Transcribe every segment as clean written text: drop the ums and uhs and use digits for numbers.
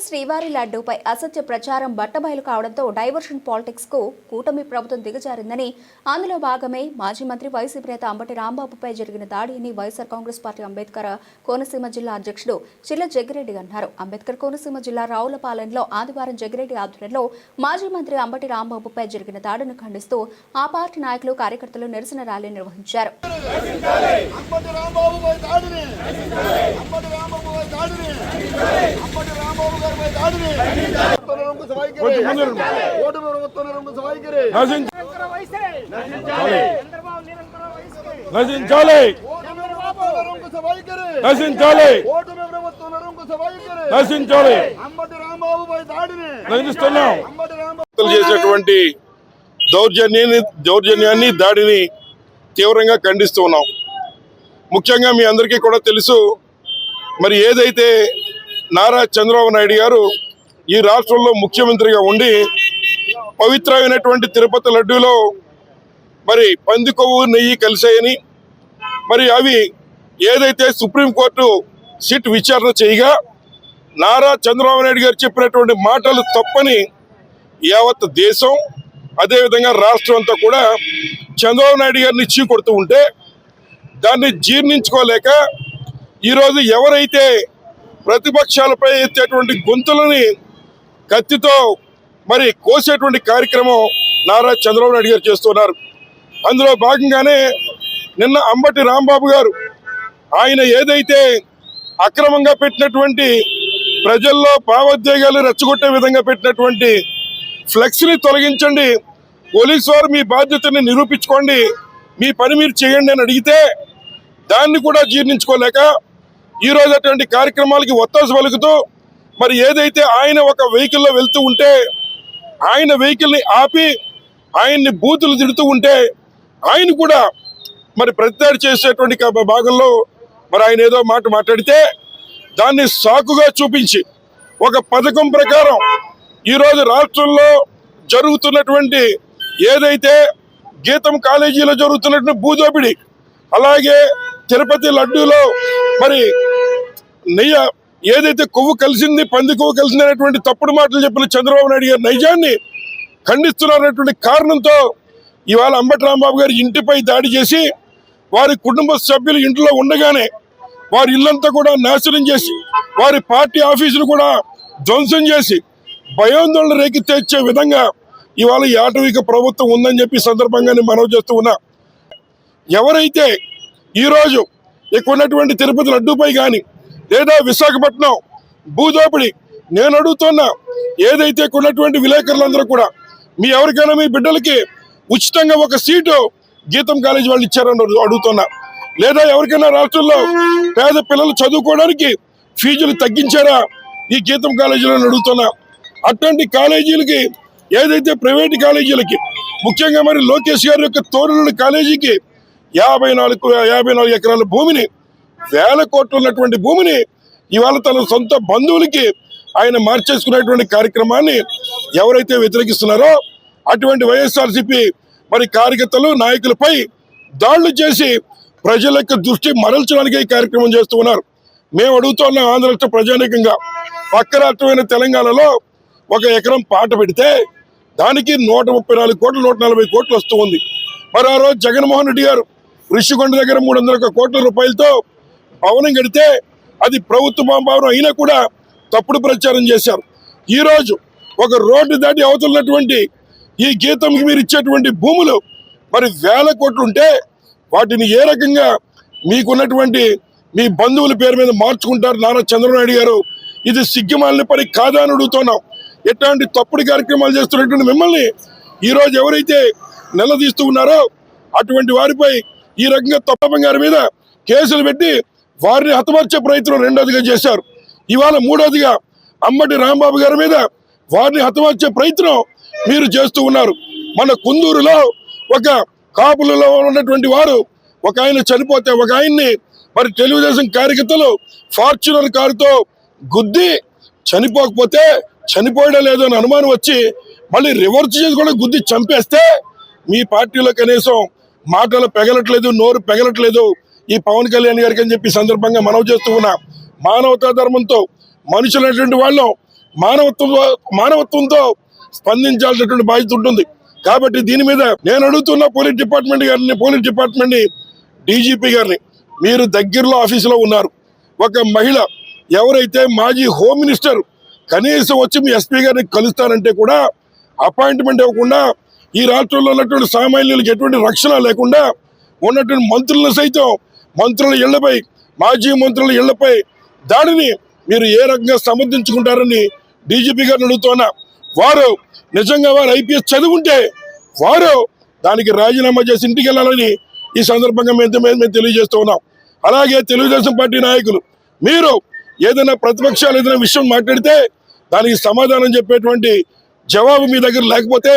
శ్రీవారి లడ్డూపై అసత్య ప్రచారం బట్టబయలు కావడంతో డైవర్షన్ పాలిటిక్స్ కు కూటమి ప్రభుత్వం దిగజారిందని, అందులో భాగమే మాజీ మంత్రి వైసీపీ నేత అంబటి రాంబాబుపై జరిగిన దాడిని వైఎస్ఆర్ కాంగ్రెస్ పార్టీ అంబేద్కర్ కోనసీమ జిల్లా అధ్యక్షుడు చిల్ల జగ్గిరెడ్డి అన్నారు. అంబేద్కర్ కోనసీమ జిల్లా రావులపాలెంలో ఆదివారం జగ్గిరెడ్డి ఆధ్వర్యంలో మాజీ మంత్రి అంబటి రాంబాబుపై జరిగిన దాడిని ఖండిస్తూ ఆ పార్టీ నాయకులు, కార్యకర్తలు నిరసన ర్యాలీ నిర్వహించారు. చేసేటువంటి దౌర్జన్యాన్ని, దాడిని తీవ్రంగా ఖండిస్తూ ఉన్నాం. ముఖ్యంగా మీ అందరికీ కూడా తెలుసు, మరి ఏదైతే నారా చంద్రబాబు నాయుడు గారు ఈ రాష్ట్రంలో ముఖ్యమంత్రిగా ఉండి పవిత్రమైనటువంటి తిరుపతి లడ్డూలో మరి పంది కొవ్వు, నెయ్యి కలిసాయని, మరి అవి ఏదైతే సుప్రీంకోర్టు సిట్ విచారణ చేయగా నారా చంద్రబాబు నాయుడు గారు చెప్పినటువంటి మాటలు తప్పని యావత్ దేశం, అదేవిధంగా రాష్ట్రం అంతా కూడా చంద్రబాబు నాయుడు గారిని చీకొడుతూ ఉంటే దాన్ని జీర్ణించుకోలేక ఈరోజు ఎవరైతే ప్రతిపక్షాలపై ఎత్తేటువంటి గొంతులని కత్తితో మరి కోసేటువంటి కార్యక్రమం నారా చంద్రబాబు నాయుడు గారు చేస్తున్నారు. అందులో భాగంగానే నిన్న అంబటి రాంబాబు గారు ఆయన ఏదైతే అక్రమంగా పెట్టినటువంటి, ప్రజల్లో భావోద్వేగాలు రెచ్చగొట్టే విధంగా పెట్టినటువంటి ఫ్లెక్స్ని తొలగించండి, పోలీసు వారు మీ బాధ్యతని నిరూపించుకోండి, మీ పని మీరు చేయండి అని అడిగితే దాన్ని కూడా జీర్ణించుకోలేక ఈరోజు అటువంటి కార్యక్రమాలకి ఒత్తాసు పలుకుతూ మరి ఏదైతే ఆయన ఒక వెహికల్లో వెళ్తూ ఉంటే ఆయన వెహికల్ని ఆపి ఆయన్ని బూతులు తిడుతూ ఉంటే ఆయన కూడా మరి ప్రతిదాడి చేసేటువంటి భాగంలో మరి ఆయన ఏదో మాట మాట్లాడితే దాన్ని సాకుగా చూపించి ఒక పథకం ప్రకారం ఈరోజు రాష్ట్రంలో జరుగుతున్నటువంటి ఏదైతే గీతం కాలేజీలో జరుగుతున్నటువంటి భూదోపిడి, అలాగే తిరుపతి లడ్డూలో మరి నెయ్యి ఏదైతే కొవ్వు కలిసింది, పంది కొవ్వు కలిసింది అనేటువంటి తప్పుడు మాటలు చెప్పిన చంద్రబాబు నాయుడు గారి నైజాన్ని ఖండిస్తున్నారనేటువంటి కారణంతో ఇవాళ అంబటి రాంబాబు గారి ఇంటిపై దాడి చేసి వారి కుటుంబ సభ్యులు ఇంట్లో ఉండగానే వారి ఇల్లంతా కూడా నాశనం చేసి వారి పార్టీ ఆఫీసును కూడా ధ్వంసం చేసి భయాందోళన రేకెత్తించే విధంగా ఇవాళ ఈ ఆటవిక ప్రభుత్వం ఉందని చెప్పి సందర్భంగా నేను మనవి చేస్తూ ఉన్నా. ఎవరైతే ఈరోజు ఇక్కడ ఉన్నటువంటి తిరుపతి లడ్డూపై కానీ లేదా విశాఖపట్నం భూదోపిడి, నేను అడుగుతున్నా ఏదైతే ఉన్నటువంటి విలేకరులందరూ కూడా మీ ఎవరికైనా మీ బిడ్డలకి ఉచితంగా ఒక సీటు గీతం కాలేజీ వాళ్ళు ఇచ్చారని అడుగుతున్నా, లేదా ఎవరికైనా రాష్ట్రంలో పేద పిల్లలు చదువుకోవడానికి ఫీజులు తగ్గించారా ఈ గీతం కాలేజీలో అడుగుతున్నా. అటువంటి కాలేజీలకి ఏదైతే ప్రైవేట్ కాలేజీలకి ముఖ్యంగా మరి లోకేష్ గారి యొక్క తోడుల కాలేజీకి 54 ఎకరాల భూమిని, 1000 కోట్లు ఉన్నటువంటి భూమిని ఇవాళ తన సొంత బంధువులకి ఆయన మార్చేసుకునేటువంటి కార్యక్రమాన్ని ఎవరైతే వ్యతిరేకిస్తున్నారో అటువంటి వైఎస్ఆర్సీపీ మరి కార్యకర్తలు, నాయకులపై దాడులు చేసి ప్రజల యొక్క దృష్టి మరల్చడానికి ఈ కార్యక్రమం చేస్తూ ఉన్నారు. మేము అడుగుతున్నాం, ఆంధ్ర రాష్ట్ర ప్రజానీకంగా పక్క రాష్ట్రమైన తెలంగాణలో ఒక ఎకరం పాట పెడితే దానికి 134 కోట్లు, 140 కోట్లు వస్తూ ఉంది. మరి ఆ రోజు జగన్మోహన్ రెడ్డి గారు ఋషికొండ దగ్గర 300 కోట్ల రూపాయలతో భవనం కడితే అది ప్రభుత్వ భవనం అయినా కూడా తప్పుడు ప్రచారం చేశారు. ఈరోజు ఒక రోడ్డు దాటి అవతలన్నటువంటి ఈ గీతంకి మీరు ఇచ్చేటువంటి భూములు మరి 1000 కోట్లు ఉంటే వాటిని ఏ రకంగా మీకున్నటువంటి మీ బంధువుల పేరు మీద మార్చుకుంటారు నారా చంద్రబాబు నాయుడు గారు? ఇది సిగ్గుమాలిన పని కాదా అని అడుగుతున్నాం. ఎట్లాంటి తప్పుడు కార్యక్రమాలు చేస్తున్నటువంటి మిమ్మల్ని ఈరోజు ఎవరైతే నిలదీస్తూ ఉన్నారో అటువంటి వారిపై ఈ రకంగా తప్పం గారి మీద కేసులు పెట్టి వారిని హతమార్చే ప్రయత్నం రెండోదిగా చేశారు. ఇవాళ మూడోదిగా అంబటి రాంబాబు గారి మీద వారిని హతమార్చే ప్రయత్నం మీరు చేస్తూ ఉన్నారు. మన కుందూరులో ఒక కాపులలో ఉన్నటువంటి వారు ఒక ఆయన చనిపోతే ఒక ఆయన్ని మరి తెలుగుదేశం కార్యకర్తలు ఫార్చునర్ కారుతో గుద్ది చనిపోకపోతే చనిపోయడం లేదు అని అనుమానం వచ్చి మళ్ళీ రివర్స్ చేసి కూడా గుద్ది చంపేస్తే మీ పార్టీలో కనీసం మాటలు పెగలట్లేదు, నోరు పెగలట్లేదు ఈ పవన్ కళ్యాణ్ గారికి అని చెప్పి సందర్భంగా మనవి చేస్తూ ఉన్నా. మానవతా ధర్మంతో మనుషులైనటువంటి వాళ్ళం మానవత్వంతో స్పందించాల్సినటువంటి బాధ్యత ఉంటుంది. కాబట్టి దీని మీద నేను అడుగుతున్న పోలీస్ డిపార్ట్మెంట్ని డీజీపీ గారిని, మీరు దగ్గరలో ఆఫీసులో ఉన్నారు, ఒక మహిళ ఎవరైతే మాజీ హోమ్ మినిస్టర్ కనీసం వచ్చి మీ ఎస్పీ గారిని కలుస్తారంటే కూడా అపాయింట్మెంట్ ఇవ్వకుండా, ఈ రాష్ట్రంలో ఉన్నటువంటి సామాన్యులకు ఎటువంటి రక్షణ లేకుండా ఉన్నటువంటి మంత్రులను సైతం మంత్రుల ఇళ్లపై, మాజీ మంత్రుల ఇళ్లపై దాడిని మీరు ఏ రకంగా సమర్థించుకుంటారని డీజీపీ గారిని అడుగుతున్నా. వారు నిజంగా వారు ఐపీఎస్ చదువుంటే వారు దానికి రాజీనామా చేసి ఇంటికి వెళ్ళాలని ఈ సందర్భంగా మేము తెలియజేస్తూ ఉన్నాం. అలాగే తెలుగుదేశం పార్టీ నాయకులు, మీరు ఏదైనా ప్రతిపక్షాలు ఏదైనా విషయం మాట్లాడితే దానికి సమాధానం చెప్పేటువంటి జవాబు మీ దగ్గర లేకపోతే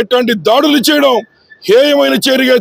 ఇట్లాంటి దాడులు చేయడం హేయమైన చర్యగా